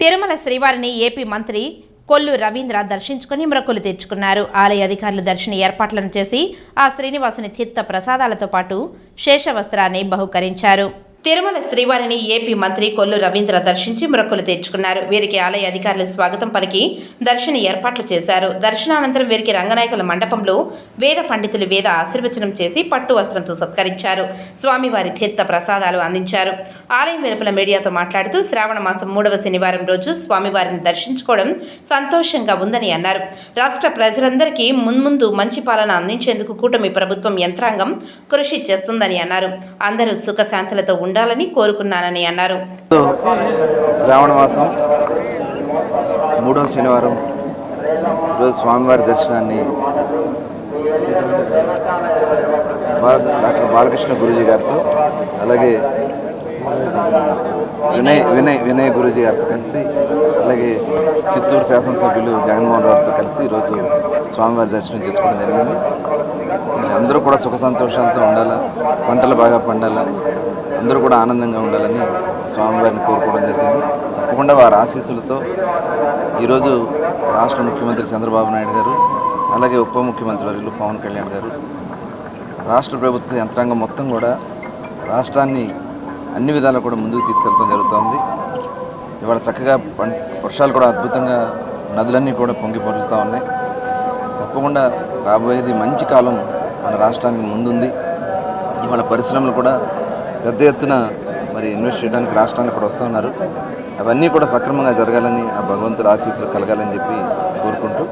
తిరుమల శ్రీవారిని ఏపీ మంత్రి కొల్లు రవీంద్ర దర్శించుకుని మొక్కులు తెచ్చుకున్నారు. ఆలయ అధికారులు దర్శన ఏర్పాట్లను చేసి ఆ శ్రీనివాసుని తీర్థ ప్రసాదాలతో పాటు శేషవస్త్రాన్ని బహుకరించారు. తిరుమల శ్రీవారిని ఏపీ మంత్రి కొల్లు రవీంద్ర దర్శించి మొక్కులు తెచ్చుకున్నారు. వీరికి ఆలయ అధికారులు స్వాగతం పలికి దర్శన ఏర్పాట్లు చేశారు. దర్శనానంతరం వీరికి రంగనాయకుల మండపంలో వేద పండితులు వేద ఆశీర్వచనం చేసి పట్టు వస్త్రంతో సత్కరించారు. స్వామివారి తీర్థ ప్రసాదాలు అందించారు. ఆలయం వెలుపల మీడియాతో మాట్లాడుతూ శ్రావణ మాసం 3వ శనివారం రోజు స్వామివారిని దర్శించుకోవడం సంతోషంగా ఉందని అన్నారు. రాష్ట్ర ప్రజలందరికీ మున్ముందు మంచి పాలన అందించేందుకు కూటమి ప్రభుత్వం యంత్రాంగం కృషి చేస్తుందని అన్నారు. అందరూ సుఖశాంతులతో ఉండాలని కోరుకున్నానని అన్నారు. శ్రావణ మాసం 3వ శనివారం రోజు స్వామివారి దర్శనాన్ని డాక్టర్ బాలకృష్ణ గురూజీ గారితో అలాగే వినయ్ గురూజీ గారితో కలిసి అలాగే చిత్తూరు శాసనసభ్యులు జగన్మోహన్ రావుతో కలిసి ఈరోజు స్వామివారి దర్శనం చేసుకోవడం జరిగింది. అందరూ కూడా సుఖ సంతోషాలతో ఉండాలా, పంటలు బాగా పండాలా, అందరూ కూడా ఆనందంగా ఉండాలని స్వామివారిని కోరుకోవడం జరిగింది. తప్పకుండా వారి ఆశీస్సులతో ఈరోజు రాష్ట్ర ముఖ్యమంత్రి చంద్రబాబు నాయుడు గారు అలాగే ఉప ముఖ్యమంత్రి వర్యులు పవన్ కళ్యాణ్ గారు రాష్ట్ర ప్రభుత్వ యంత్రాంగం మొత్తం కూడా రాష్ట్రాన్ని అన్ని విధాలు కూడా ముందుకు తీసుకెళ్లడం జరుగుతుంది. ఇవాళ చక్కగా వర్షాలు కూడా అద్భుతంగా నదులన్నీ కూడా పొంగి పొరులుతూ ఉన్నాయి. తప్పకుండా రాబోయేది మంచి కాలం మన రాష్ట్రానికి ముందుంది. ఇవాళ పరిశ్రమలు కూడా పెద్ద ఎత్తున ఇన్వెస్ట్ చేయడానికి రాష్ట్రానికి కూడా వస్తూ ఉన్నారు. అవన్నీ కూడా సక్రమంగా జరగాలని ఆ భగవంతుడు ఆశీస్సులు కలగాలని చెప్పి కోరుకుంటూ